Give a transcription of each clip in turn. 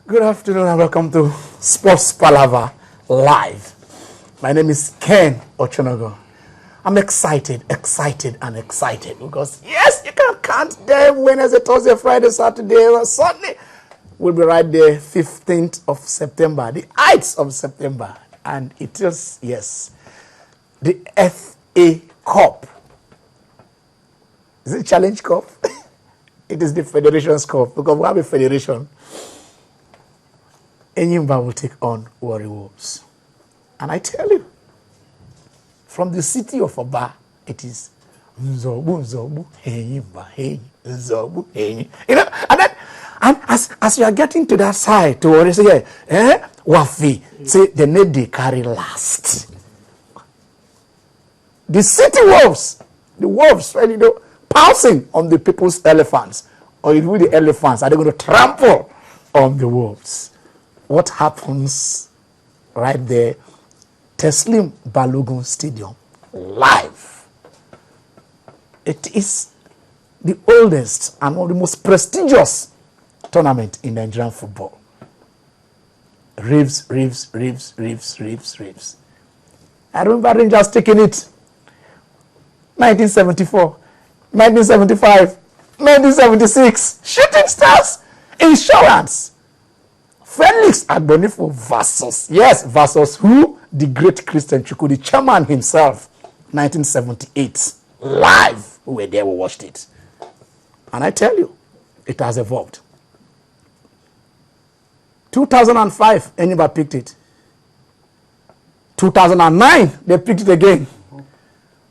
Good afternoon and welcome to Sports Palava Live. My name is Ken Ochonogo. I'm excited because yes, you can count them Wednesday, Thursday, Friday, Saturday, or Sunday. We'll be right there 15th of September, the 8th of September. And it is, yes, the FA Cup. Is it Challenge Cup? It is the Federation's Cup because we have a federation. Eyimba will take on Warri Wolves. And I tell you, from the city of Oba, it is Nzobu, Eyimba, Nzobu, Eyimba. You know, and as you are getting to that side, to Warri say, Wafi, say the name they carry last. The city wolves, you know, pouncing on the people's elephants, or if the elephants, are they going to trample on the wolves? What happens right there? Teslim Balogun Stadium, live. It is the oldest and one of the most prestigious tournament in Nigerian football. Reeves. I remember Rangers taking it 1974, 1975, 1976. Shooting Stars, Insurance. Felix Agbonifo versus who? The great Christian Chukwu, the chairman himself, 1978. Live. We were there, we watched it. And I tell you, it has evolved. 2005, Eyimba picked it. 2009, they picked it again.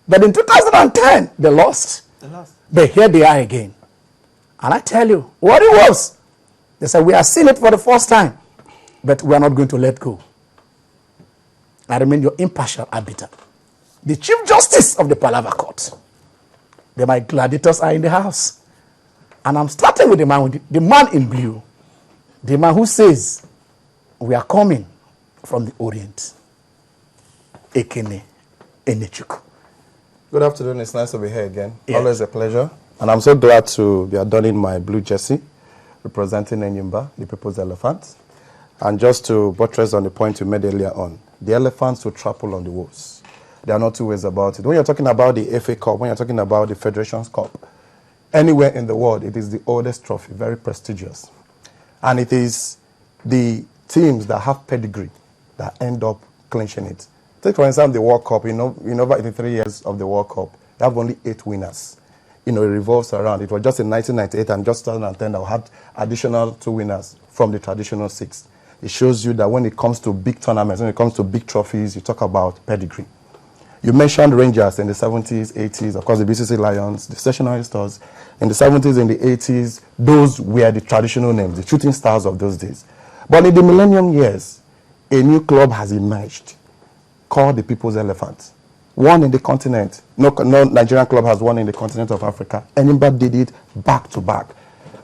But in 2010, they lost. But here they are again. And I tell you, what it was, they said, we are seeing it for the first time, but we are not going to let go. I remain your impartial arbiter. The Chief Justice of the Palava Court. My gladiators are in the house. And I'm starting with the man in blue. The man who says, we are coming from the Orient. Ekene Enechukwu. Good afternoon. It's nice to be here again. Yeah. Always a pleasure. And I'm so glad to be adorning my blue jersey, representing Eyimba, the people's elephants. And just to buttress on the point you made earlier on, the elephants will trample on the wolves. There are no two ways about it. When you're talking about the FA Cup, when you're talking about the Federation's Cup, anywhere in the world, it is the oldest trophy, very prestigious. And it is the teams that have pedigree that end up clinching it. Take, for instance, the World Cup. In over 83 years of the World Cup, they have only 8 winners. It revolves around. It was just in 1998 and just 2010 that we had additional 2 winners from the traditional 6. It shows you that when it comes to big tournaments, when it comes to big trophies, you talk about pedigree. You mentioned Rangers in the 70s, 80s, of course the BCC Lions, the Stationary Stars. In the 70s and the 80s, those were the traditional names, the shooting stars of those days. But in the millennium years, a new club has emerged called the People's Elephant. One in the continent. No Nigerian club has one in the continent of Africa. Eyimba did it back to back,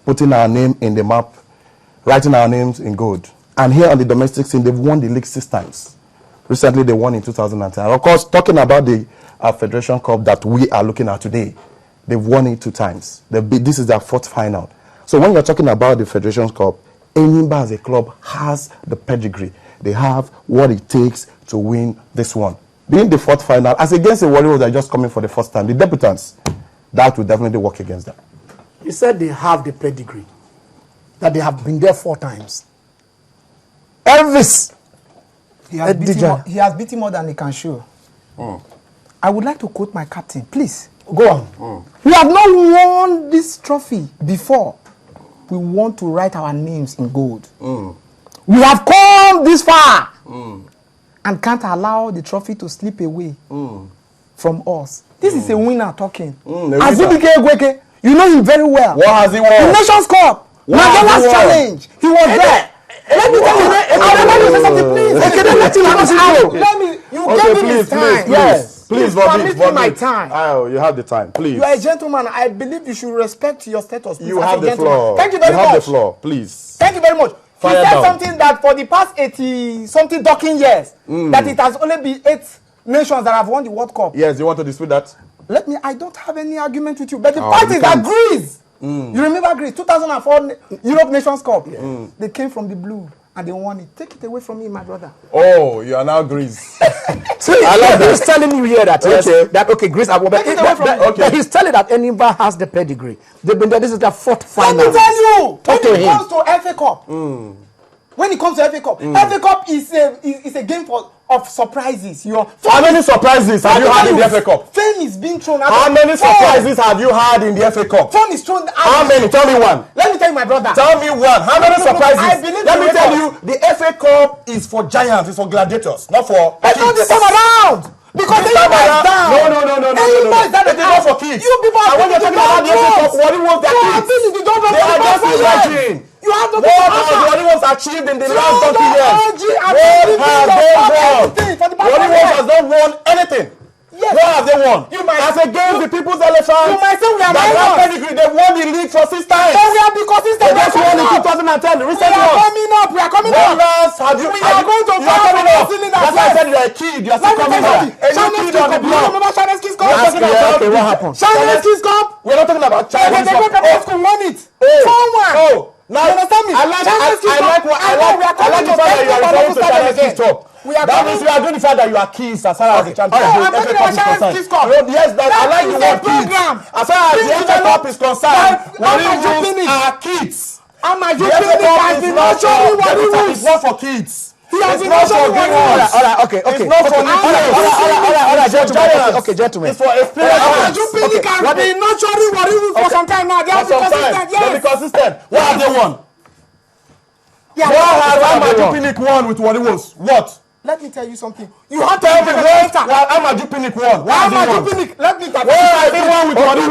putting our name in the map, writing our names in gold. And here on the domestic scene, they've won the league 6 times. Recently, they won in 2010. And of course, talking about the Federation Cup that we are looking at today, they've won it 2 times. This is their 4th final. So when you're talking about the Federation Cup, Eyimba as a club has the pedigree. They have what it takes to win this one. Being the 4th final, as against the Warriors that are just coming for the first time, the debutants, that will definitely work against them. You said they have the pedigree, that they have been there 4 times. Elvis, he has beaten more than he can show. I would like to quote my captain, please. Go on. We have not won this trophy before. We want to write our names in gold. We have come this far and can't allow the trophy to slip away from us. This is a winner talking. Azubike Egweke, you know him very well. What has he won? The Nations Cup, Nigeria's challenge. He was there. Let me tell you, I want to say something, please. Okay, then let him out. Let me, you gave me his time. Yes. Please, permit me my time. Oh, you have the time, please. You are a gentleman. I believe you should respect your status. You have the floor. Thank you very much. You have the floor, please. Thank you very much. He said something that for the past 80-something docking years, that it has only been 8 nations that have won the World Cup. Yes, you want to dispute that? I don't have any argument with you, but the party agrees You remember Greece, 2004 Europe Nations Cup? They came from the blue and they won it. Take it away from me, my brother. Oh, you are now Greece. See, he's telling you here that Greece are but he's telling that Eyimba has the pedigree. They've been there. This is their fourth final. Let me tell you, Talk to when it him. comes to FA Cup, when it comes to FA Cup, FA Cup is a game of surprises. How many surprises have you had in the FA Cup? Fame is being thrown out. How many surprises have you had in the FA Cup? Fame is thrown out. How many? Tell me one. Let me tell you, my brother. Tell me one. How many surprises? I believe Let me tell you, the FA Cup is for giants, it's for gladiators, not for kids. Not this time around. Because they are down. No. It is not for kids. You people are when you're talking about the FA Cup, Warri was their kids. They are just imagine. You have to what has Warri was achieved in the last 20 years? What have they won? Warri has not won anything. Yes. What have they won? As against the People's Elephant, you might say we are pedigree. They won the league for 6 times. So we have the consistent. They just won in 2010. We are coming up. We are coming up. We are going to coming up. That's why I said you are a kid. You are still coming up. A new kid on the block. Remember China's Kids Cup? Okay, what happened? China's Kids Cup. We're not talking about China's Kids Cup. They school won it. 4-1. Now you understand me? I like the fact that you are referring to China's Kids Cup. That means you are doing the fact that you are kids as far as the Champions League is concerned. Yes, I like the word kids. As far as the FA Cup is concerned, Warri are kids. The FA Cup is not for kids. It's not for big ones. Okay. It's not for Okay, gentlemen. It's for experienced. Jupili can be nurturing Warri for some time now. They have to be consistent. They'll be consistent. What have they won? What has Jupili won with Warri? What? Let me tell you something. You have to tell me what Jupili won. What have they won? Let me tell you. What have they won with Warri?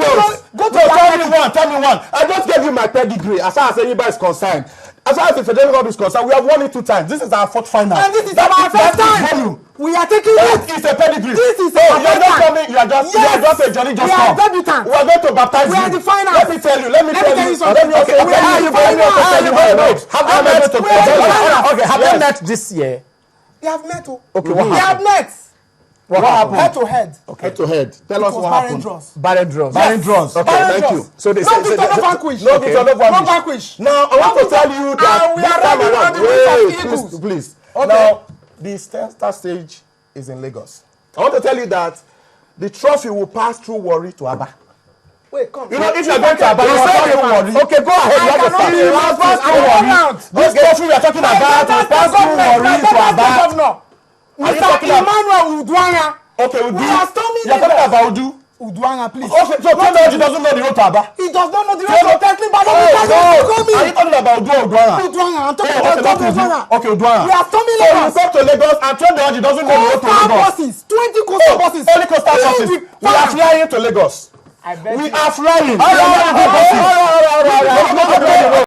Tell me one. I just gave you my pedigree as far as Eyimba is concerned. As far as the Federation Cup is concerned, we have won it 2 times. This is our 4th final. And this is our first time. We are taking it. It's a pedigree. This is our first time. You are just a Johnny just come. We are debutants. We are going to baptize you. We are the final. Let me tell you something. Have they met this year? They have met. Okay, what happened? They have met. What happened? Head to head. Head to head. Tell us what happened. Barren draws. Barren draws. Okay, thank you. So they say no vanquish. No vanquish. Now I want to tell you that we are ready on the wings of Eagles. Please. Now the start stage is in Lagos. I want to tell you that the trophy will pass through Warri to Aba. Wait, come. You know, if you are going to Aba, you are going to Warri. Okay, go ahead. You have to pass through Warri. This trophy we are talking about will pass through Warri to Aba. Are you talking about Emmanuel Udwanga? Okay, Udu. You are talking about Udu. Udwanga, please. Okay, so Tonoji doesn't know the road to Aba. He does not know the road to Teslim, but are you talking about Udu or Udwanga? Udwanga. I'm talking about Udwanga. Okay, Udwanga. We are storming Lagos. Lagos. So you come to Lagos and Tonoji doesn't know the road to Lagos. Buses, 20 coastal buses. Only coastal buses. We are flying to Lagos. I bet we are flying.